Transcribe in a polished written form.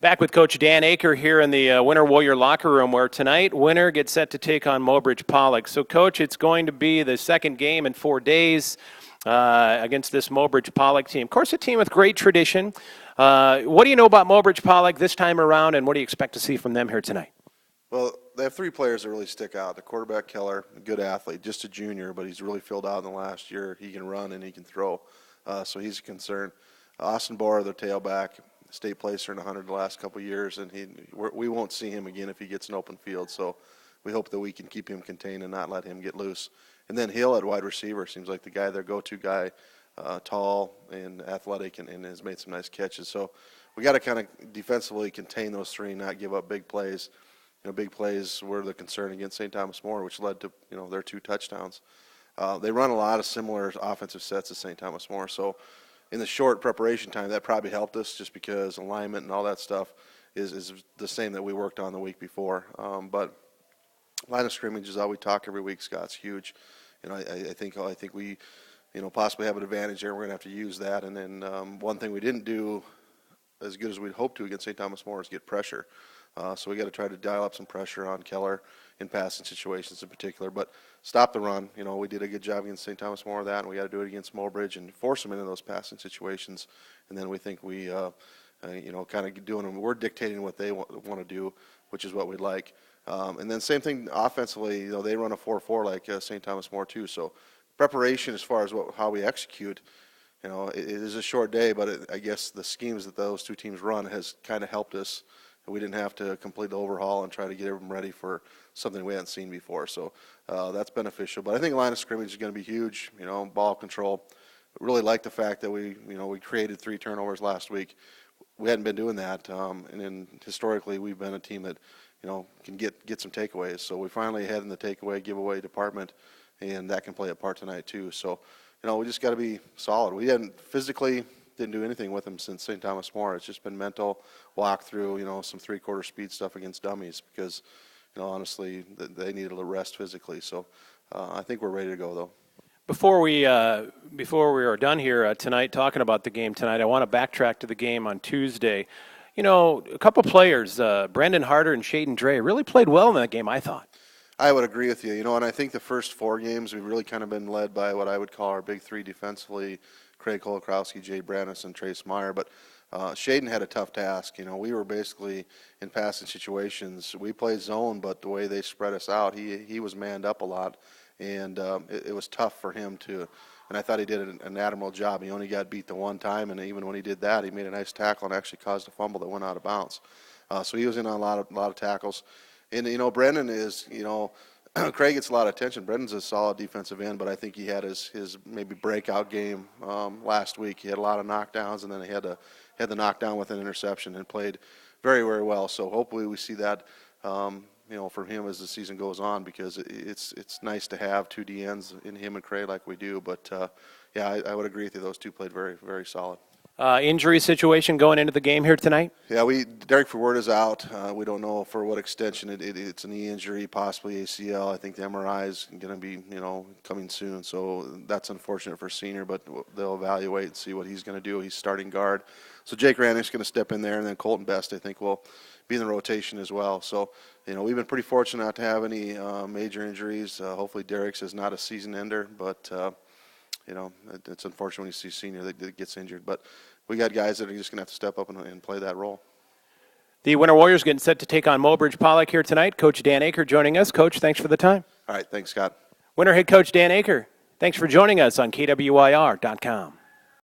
Back with Coach Dan Aaker here in the Winter Warrior locker room, where tonight Winter gets set to take on Mobridge Pollock. So, Coach, it's going to be the second game in 4 days against this Mobridge Pollock team. Of course, a team with great tradition. What do you know about Mobridge Pollock this time around, and what do you expect to see from them here tonight? Well, they have 3 players that really stick out. The quarterback, Keller, a good athlete, just a junior, but he's really filled out in the last year. He can run and he can throw, so he's a concern. Austin Bohr, the tailback, state placer in 100 the last couple of years, and we won't see him again if he gets an open field. So we hope that we can keep him contained and not let him get loose. And then Hill at wide receiver seems like their go-to guy, tall and athletic, and has made some nice catches. So we got to kind of defensively contain those 3 and not give up big plays. Big plays were the concern against St. Thomas More, which led to their 2 touchdowns. They run a lot of similar offensive sets as St. Thomas More, so in the short preparation time, that probably helped us just because alignment and all that stuff is the same that we worked on the week before. But line of scrimmage is all we talk every week. Scott's huge. I think we possibly have an advantage there. We're going to have to use that. And then one thing we didn't do as good as we'd hoped to against St. Thomas More is get pressure. So we got to try to dial up some pressure on Keller in passing situations in particular, but stop the run. We did a good job against St. Thomas More of that, and we got to do it against Mobridge and force them into those passing situations. And then we think we, kind of doing them. We're dictating what they want to do, which is what we'd like. And then same thing offensively. They run a 4-4 like St. Thomas More too. So preparation as far as how we execute. It is a short day, but I guess the schemes that those 2 teams run has kind of helped us. We didn't have to complete the overhaul and try to get them ready for something we hadn't seen before. So that's beneficial. But I think line of scrimmage is going to be huge. Ball control. I really like the fact that we created 3 turnovers last week. We hadn't been doing that, and then historically we've been a team that can get some takeaways. So we finally had in the takeaway giveaway department, and that can play a part tonight too. So we just got to be solid. We didn't do anything with them since St. Thomas More. It's just been mental walk through, some 3/4 speed stuff against dummies because, honestly, they needed a rest physically. So I think we're ready to go, though. Before we are done here tonight, talking about the game tonight, I want to backtrack to the game on Tuesday. A couple players, Brendan Harder and Shaden Dre, really played well in that game, I thought. I would agree with you. And I think the first 4 games we've really kind of been led by what I would call our big 3 defensively, Craig Kolakowski, Jay Brandis, and Trace Meyer. But Shaden had a tough task. We were basically in passing situations. We played zone, but the way they spread us out, he was manned up a lot. And it was tough for him to, and I thought he did an admirable job. He only got beat the 1 time, and even when he did that, he made a nice tackle and actually caused a fumble that went out of bounds. So he was in on a lot of tackles. And, Brendan is, Craig gets a lot of attention. Brendan's a solid defensive end, but I think he had his maybe breakout game last week. He had a lot of knockdowns, and then he had the knockdown with an interception and played very, very well. So hopefully we see that, for him as the season goes on, because it's nice to have 2 DNs in him and Craig like we do. But, I would agree with you. Those 2 played very, very solid. Injury situation going into the game here tonight? Yeah, Derek Forward is out. We don't know for what extension. It's a knee injury, possibly ACL. I think the MRI is going to be, coming soon. So that's unfortunate for senior, but they'll evaluate and see what he's going to do. He's starting guard. So Jake Rannick's going to step in there, and then Colton Best, I think, will be in the rotation as well. So, we've been pretty fortunate not to have any major injuries. Hopefully Derek's is not a season ender, but it's unfortunate when you see senior that gets injured. But we got guys that are just going to have to step up and play that role. The Winter Warriors getting set to take on Mobridge Pollock here tonight. Coach Dan Aaker joining us. Coach, thanks for the time. All right, thanks, Scott. Winter head coach Dan Aaker, thanks for joining us on KWIR.com.